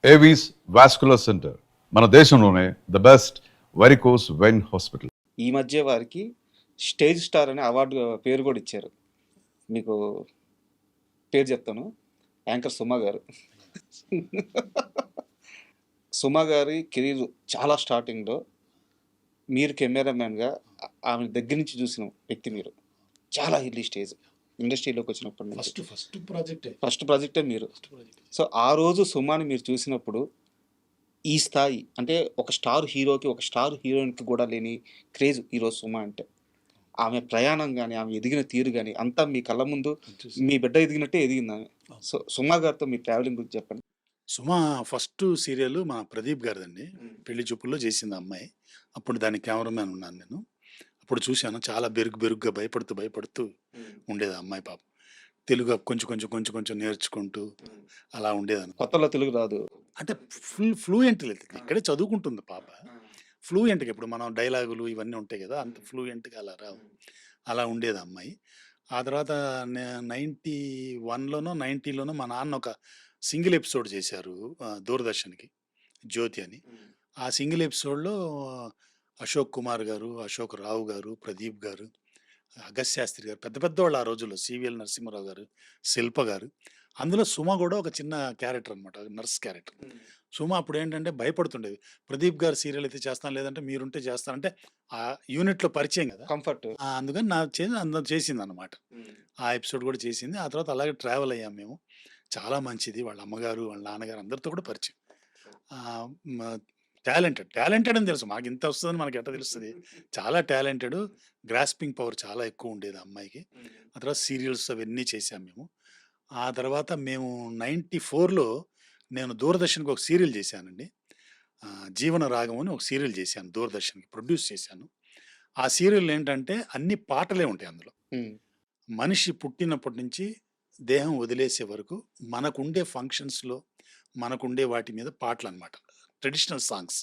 Avis vascular centre మన దేశంలోనే the best varicose vein hospital. ఈ మధ్య వారికి స్టేజ్ స్టార్ అనే అవార్డు పేరు కూడా ఇచ్చారు. మీకు పేరు చెప్తాను, యాంకర్ సుమా గారు. సుమా గారి కెరీర్ చాలా స్టార్టింగ్లో మీరు కెమెరామ్యాన్గా ఆమె దగ్గర నుంచి చూసిన వ్యక్తి మీరు. చాలా ఎర్లీ స్టేజ్ ఇండస్ట్రీలోకి వచ్చినప్పటి నుంచి ఫస్ట్ ప్రాజెక్టే మీరు. సో ఆ రోజు సుమాని మీరు చూసినప్పుడు ఈ స్థాయి అంటే ఒక స్టార్ హీరోకి ఒక స్టార్ హీరోయిన్కి కూడా లేని క్రేజ్ ఈరోజు సుమా అంటే. ఆమె ప్రయాణం కానీ ఆమె ఎదిగిన తీరు కానీ అంతా మీ కళ్ళ ముందు మీ బిడ్డ ఎదిగినట్టే ఎదిగింది ఆమె. సో సుమా గారితో మీ ట్రావెలింగ్ గురించి చెప్పండి. సుమా ఫస్ట్ సీరియల్ మా ప్రదీప్ గారిదండి. పెళ్లి చూపుల్లో చేసింది అమ్మాయి. అప్పుడు దాని కెమెరామ్యాన్ ఉన్నాను నేను. అప్పుడు చూశాను, చాలా బెరుగ్గా భయపడుతూ ఉండేది ఆ అమ్మాయి. పాపం తెలుగు కొంచెం నేర్చుకుంటూ అలా ఉండేదాన్ని. కొత్తలో తెలుగు రాదు అంటే ఫ్లూయెంట్ లేదు, ఇక్కడే చదువుకుంటుంది పాప. ఫ్లూయెంట్గా ఇప్పుడు మనం డైలాగులు ఇవన్నీ ఉంటాయి కదా, అంత ఫ్లూయెంట్గా అలా రావు. అలా ఉండేది అమ్మాయి. ఆ తర్వాత 91లోనో 90లోనో మా నాన్న ఒక సింగిల్ ఎపిసోడ్ చేశారు దూరదర్శన్కి, జ్యోతి అని. ఆ సింగిల్ ఎపిసోడ్లో అశోక్ కుమార్ గారు, అశోక్ రావు గారు, ప్రదీప్ గారు, అగస్త్య శాస్త్రి గారు, పెద్ద వాళ్ళు ఆ రోజుల్లో, సివిఎల్ నరసింహారావు గారు, శిల్ప గారు. అందులో సుమ కూడా ఒక చిన్న క్యారెక్టర్ అనమాట, నర్స్ క్యారెక్టర్. సుమ అప్పుడు ఏంటంటే భయపడుతుండేది. ప్రదీప్ గారు సీరియల్ అయితే చేస్తాను, లేదంటే మీరుంటే చేస్తానంటే ఆ యూనిట్లో పరిచయం కదా, కంఫర్ట్. అందుకని అందరూ చేసింది అనమాట. ఆ ఎపిసోడ్ కూడా చేసింది. ఆ తర్వాత అలాగే ట్రావెల్ అయ్యాం మేము. చాలా మంచిది. వాళ్ళ అమ్మగారు, వాళ్ళ నాన్నగారు అందరితో కూడా పరిచయం. టాలెంటెడ్ అని తెలుసు, మాకు ఇంత వస్తుందని మనకి ఎట్లా తెలుస్తుంది. చాలా టాలెంటెడ్, గ్రాస్పింగ్ పవర్ చాలా ఎక్కువ ఉండేది అమ్మాయికి. ఆ తర్వాత సీరియల్స్ అవన్నీ చేసాం మేము. ఆ తర్వాత మేము 94లో నేను దూరదర్శన్కి ఒక సీరియల్ చేశానండి. జీవన రాగం అని ఒక సీరియల్ చేశాను, దూరదర్శన్కి ప్రొడ్యూస్ చేశాను. ఆ సీరియల్ ఏంటంటే అన్ని పాటలే ఉంటాయి అందులో. మనిషి పుట్టినప్పటి నుంచి దేహం వదిలేసే వరకు మనకుండే ఫంక్షన్స్లో మనకుండే వాటి మీద పాటలు అనమాట, ట్రెడిషనల్ సాంగ్స్.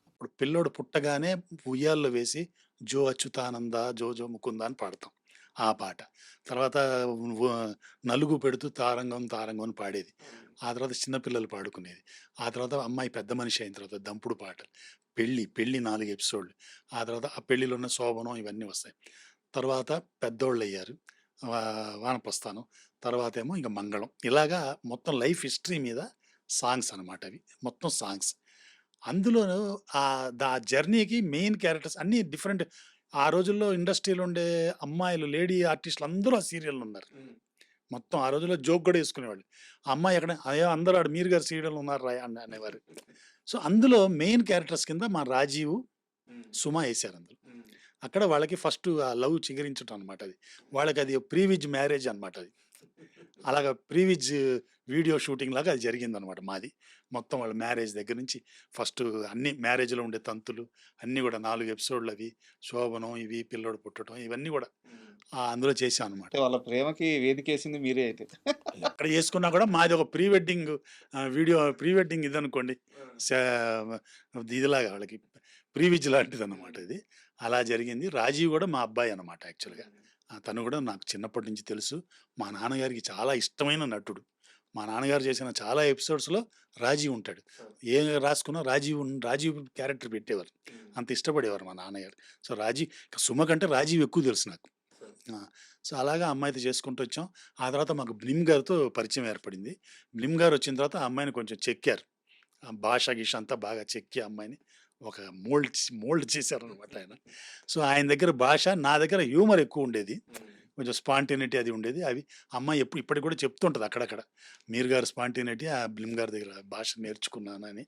ఇప్పుడు పిల్లోడు పుట్టగానే ఉయ్యాల్లో వేసి జో అచ్యుతానంద జో జో ముకుంద అని పాడతాం ఆ పాట. తర్వాత నలుగు పెడుతూ తారంగం అని పాడేది. ఆ తర్వాత చిన్నపిల్లలు పాడుకునేది. ఆ తర్వాత అమ్మాయి పెద్ద మనిషి అయిన తర్వాత దంపుడు పాటలు, పెళ్ళి 4 ఎపిసోడ్లు. ఆ తర్వాత ఆ పెళ్ళిలో ఉన్న శోభనం ఇవన్నీ వస్తాయి. తర్వాత పెద్దోళ్ళు అయ్యారు, వానప్రస్థానం, తర్వాత ఏమో ఇంకా మంగళం. ఇలాగా మొత్తం లైఫ్ హిస్టరీ మీద సాంగ్స్ అనమాట అవి, మొత్తం సాంగ్స్. అందులో ఆ జర్నీకి మెయిన్ క్యారెక్టర్స్ అన్నీ డిఫరెంట్. ఆ రోజుల్లో ఇండస్ట్రీలో ఉండే అమ్మాయిలు, లేడీ ఆర్టిస్టులు అందరూ ఆ సీరియల్లో ఉన్నారు. మొత్తం ఆ రోజుల్లో జోక్ కూడా వేసుకునేవాళ్ళు. ఆ అమ్మాయి ఎక్కడ, అయ్యో అందరూ ఆడు మీరు గారు సీరియల్ ఉన్నారు రా అనేవారు. సో అందులో మెయిన్ క్యారెక్టర్స్ కింద మా రాజీవ్, సుమ వేశారు అందులో. అక్కడ వాళ్ళకి ఫస్ట్ ఆ లవ్ చిగురించడం అనమాట. అది వాళ్ళకి అది ప్రీవిజ్ మ్యారేజ్ అనమాట. అది అలాగా ప్రీవిజ్ వీడియో షూటింగ్ లాగా అది జరిగింది అనమాట మాది. మొత్తం వాళ్ళ మ్యారేజ్ దగ్గర నుంచి ఫస్ట్ అన్ని మ్యారేజ్లో ఉండే తంతులు అన్నీ కూడా 4 ఎపిసోడ్లు, అవి శోభనం, ఇవి పిల్లోడు పుట్టడం, ఇవన్నీ కూడా అందులో చేసాం అనమాట. వాళ్ళ ప్రేమకి వేదికేసింది మీరే అయితే. అక్కడ చేసుకున్నా కూడా మాది ఒక pre wedding video, pre wedding ఇది అనుకోండి, ఇదిలాగా వాళ్ళకి ప్రీవిజ్ లాంటిది అనమాట ఇది. అలా జరిగింది. రాజీవ్ కూడా మా అబ్బాయి అనమాట యాక్చువల్గా. తను కూడా నాకు చిన్నప్పటి నుంచి తెలుసు. మా నాన్నగారికి చాలా ఇష్టమైన నటుడు. మా నాన్నగారు చేసిన చాలా ఎపిసోడ్స్లో రాజీవ్ ఉంటాడు. ఏం రాసుకున్నా రాజీవ్ క్యారెక్టర్ పెట్టేవారు, అంత ఇష్టపడేవారు మా నాన్నగారు. సో సుమ కంటే రాజీవ్ ఎక్కువ తెలుసు నాకు. సో అలాగా అమ్మాయితో చేసుకుంటూ వచ్చాం. ఆ తర్వాత మాకు బ్లిమ్ గారితో పరిచయం ఏర్పడింది. బ్లిమ్ గారు వచ్చిన తర్వాత ఆ అమ్మాయిని కొంచెం చెక్కారు, భాష గీష అంతా బాగా చెక్కి అమ్మాయిని ఒక మోల్డ్ చేశారనమాట ఆయన. సో ఆయన దగ్గర భాష, నా దగ్గర హ్యూమర్ ఎక్కువ ఉండేది, కొంచెం స్పాంటినిటీ అది ఉండేది. అవి అమ్మాయి ఇప్పటికి కూడా చెప్తుంటుంది అక్కడక్కడ, మీరు గారు స్పాంటినిటీ ఆ బ్లిమ్ గారి దగ్గర భాష నేర్చుకున్నాను అని.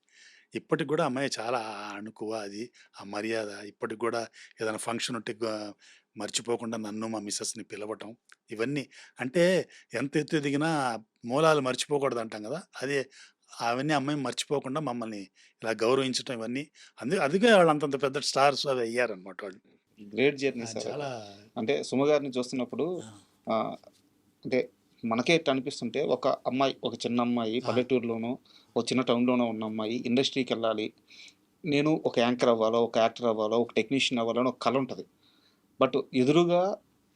ఇప్పటికి కూడా అమ్మాయి చాలా అణుకువ, అది ఆ మర్యాద. ఇప్పటికి కూడా ఏదైనా ఫంక్షన్ ఉంటే మర్చిపోకుండా నన్ను మా మిస్సెస్ని పిలవటం, ఇవన్నీ అంటే ఎంత ఎత్తు ఎదిగినా మూలాలు మర్చిపోకూడదు అంటాం కదా, అదే అవన్నీ అమ్మాయి మర్చిపోకుండా మమ్మల్ని ఇలా గౌరవించడం, ఇవన్నీ అందుకే వాళ్ళు అంతంత పెద్ద స్టార్స్ అవి అయ్యారనమాట వాళ్ళు. Great journey sir. చాలా అంటే సుమ గారిని చూస్తున్నప్పుడు అంటే మనకే అనిపిస్తుంటే, ఒక అమ్మాయి, ఒక చిన్న అమ్మాయి పల్లెటూరులోనో ఒక చిన్న టౌన్లోనో ఉన్న అమ్మాయి ఇండస్ట్రీకి వెళ్ళాలి, నేను ఒక యాంకర్ అవ్వాలో, ఒక యాక్టర్ అవ్వాలో, ఒక టెక్నీషియన్ అవ్వాలో అని ఒక కళ ఉంటుంది. బట్ ఎదురుగా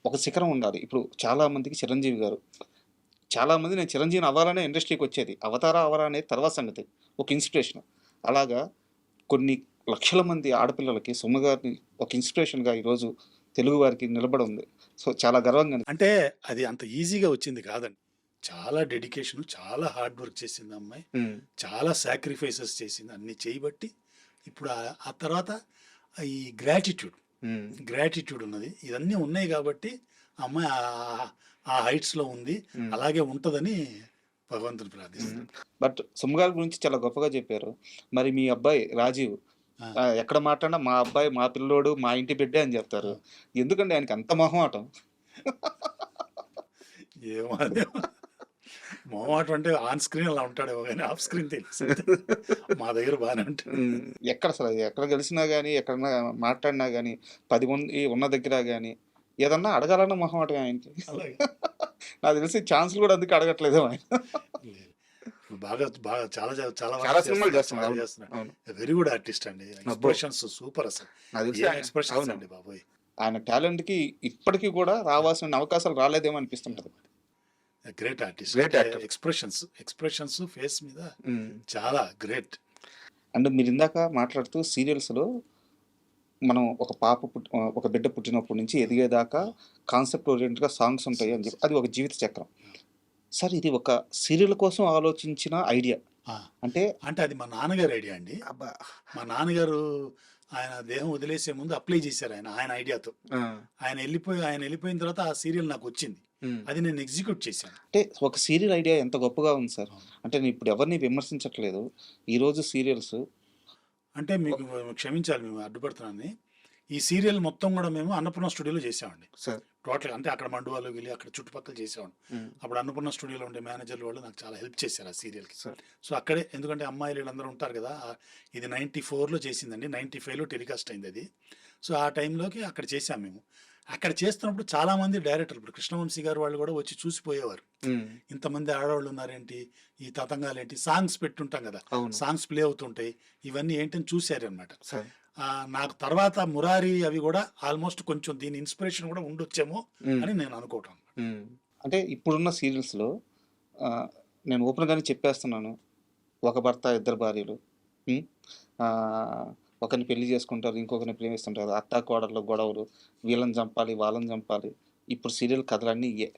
ఒక శిఖరం ఉండాలి. ఇప్పుడు చాలామందికి చిరంజీవి గారు చాలామంది నేను చిరంజీవిని అవ్వాలనే ఇండస్ట్రీకి వచ్చేది. అవతారా అవ్వరా అనేది తర్వాత సంగతి. ఒక ఇన్స్పిరేషన్. అలాగా కొన్ని లక్షల మంది ఆడపిల్లలకి సుమ గారిని ఒక ఇన్స్పిరేషన్గా ఈరోజు తెలుగు వారికి నిలబడి ఉంది. సో చాలా గర్వంగా అంటే అది అంత ఈజీగా వచ్చింది కాదండి. చాలా డెడికేషన్, చాలా హార్డ్ వర్క్ చేసింది ఆ అమ్మాయి. ఉమ్, చాలా సాక్రిఫైసెస్ చేసింది. అన్ని చేయబట్టి ఇప్పుడు ఆ తర్వాత ఈ గ్రాటిట్యూడ్ ఉమ్. గ్రాటిట్యూడ్ ఉన్నది. ఇవన్నీ ఉన్నాయి కాబట్టి ఆ అమ్మాయి ఆ హైట్స్‌లో ఉంది. అలాగే ఉంటదని భగవంతుని ప్రార్థిస్తున్నాను. బట్ సుమ గారి గురించి చాలా గొప్పగా చెప్పారు. మరి మీ అబ్బాయి రాజీవ్ ఆ! ఎక్కడ మాట్లాడినా మా అబ్బాయి, మా పిల్లోడు, మా ఇంటి బిడ్డే అని చెప్తారు. ఎందుకండి ఆయనకి అంత మొహమాటం? ఏమో అదేమో మొహమాటం అంటే ఆన్ స్క్రీన్ అలా ఉంటాడేమో గానీ ఆఫ్ స్క్రీన్ తెలుసు. మా దగ్గర బానే ఉంటాడు. ఎక్కడ అసలు ఎక్కడ కలిసినా గానీ, ఎక్కడన్నా మాట్లాడినా గానీ, 10 మంది ఉన్న దగ్గర గానీ, ఏదన్నా అడగాలన్న మొహమాటమే ఆయనకి. అలాగే. నాకు తెలిసి ఛాన్స్‌లు కూడా అందుకే అడగట్లేదేమో ఆయన. లేదు. ఇప్పుడు బాగా బాగా చాలా చాలా వర్క్ సినిమాలు చేస్తున్నాడు. చేస్తున్నాడు. చేస్తున్నాడు. అవును. వెరీ గుడ్ ఆర్టిస్ట్ అండి. ఎక్స్‌ప్రెషన్స్ సూపర్ అసలు. నాకు తెలిసి ఏం ఆయన ఎక్స్‌ప్రెషన్స్ అవును. అండి బాబోయ్! ఆయన టాలెంట్‌కి ఇప్పటికి కూడా రావాల్సిన అవకాశాలు రాలేదేమో అనిపిస్తుంటది. Great artist. Great actor. Expressions face మీద హ్మ్. చాలా గ్రేట్. అండ్ మీరిందాక మాట్లాడుతూ సీరియల్స్‌లో మనం ఒక బిడ్డ పుట్టినప్పటి నుంచి ఎదిగేదాకా కాన్సెప్ట్ ఓరియెంటెడ్‌గా సాంగ్స్ ఉంటాయి అని చెప్పి అది ఒక జీవిత చక్రం. సార్ ఇది ఒక సీరియల్ కోసం ఆలోచించిన ఐడియా. ఆ! అంటే అంటే అది మా నాన్నగారి ఐడియా అండి. అబ్బా! మా నాన్నగారు ఆయన దేహం వదిలేసే ముందు అప్లై చేశారు ఆయన ఐడియాతో. ఆ! ఆయన ఆయన వెళ్ళిపోయిన తర్వాత ఆ సీరియల్ నాకొచ్చింది. హ్మ్. అది నేను ఎగ్జిక్యూట్ చేశాను. అంటే ఒక సీరియల్ ఐడియా ఎంత గొప్పగా ఉంది సార్. అవును. అంటే నేను ఇప్పుడు ఎవరిని విమర్శించట్లేదు. ఈరోజు సీరియల్స్ అంటే మీకు క్షమించాలి మేము అడ్డుపడుతున్నానని. ఈ సీరియల్ మొత్తం కూడా మేము అన్నపూర్ణ స్టూడియోలో చేసామండి. సార్. టోటల్‌గా అంటే అక్కడ మండువాలోకి వెళ్ళి అక్కడ చుట్టుపక్కల చేసేవాడిని. హ్మ్. అప్పుడు అన్నపూర్ణ స్టూడియోలో ఉండే మేనేజర్లు వాళ్ళు నాకు చాలా హెల్ప్ చేశారు ఆ సీరియల్‌కి. సార్. సో అక్కడే ఎందుకంటే అమ్మాయిలు వీళ్ళందరూ ఉంటారు కదా! ఇది 94లో చేసిందండి. 95లో టెలికాస్ట్ అయింది అది. సో ఆ టైంలోకి అక్కడ చేసాం మేము. అక్కడ చేస్తున్నప్పుడు చాలామంది డైరెక్టర్లు ఇప్పుడు కృష్ణవంశీ గారు వాళ్ళు కూడా వచ్చి చూసిపోయేవారు. హ్మ్. ఇంతమంది ఆడవాళ్ళు ఉన్నారేంటి? ఈ తతంగాలేంటి? సాంగ్స్ పెట్టుంటాం కదా! అవును. సాంగ్స్ ప్లే అవుతుంటాయి. ఇవన్నీ ఏంటని చూసారనమాట. సార్. నాకు తర్వాత 'మురారి' అవి కూడా ఆల్మోస్ట్ కొంచెం దీని ఇన్స్పిరేషన్ కూడా ఉండొచ్చేమో హ్మ్. అని నేను అనుకోవటం. హ్మ్. అంటే ఇప్పుడున్న సీరియల్స్‌లో నేను ఓపెన్‌గానే చెప్పేస్తున్నాను. ఒక భర్త, ఇద్దరు భార్యలు. హ్మ్. ఒకరిని పెళ్లి చేసుకుంటారు. ఇంకొకరిని ప్రేమిస్తుంటారు. అత్తాకోడళ్ళ గొడవలు. వీళ్ళని చంపాలి, వాళ్ళని చంపాలి. ఇప్పుడు సీరియల్ కథలన్నీ ఇయ్యే.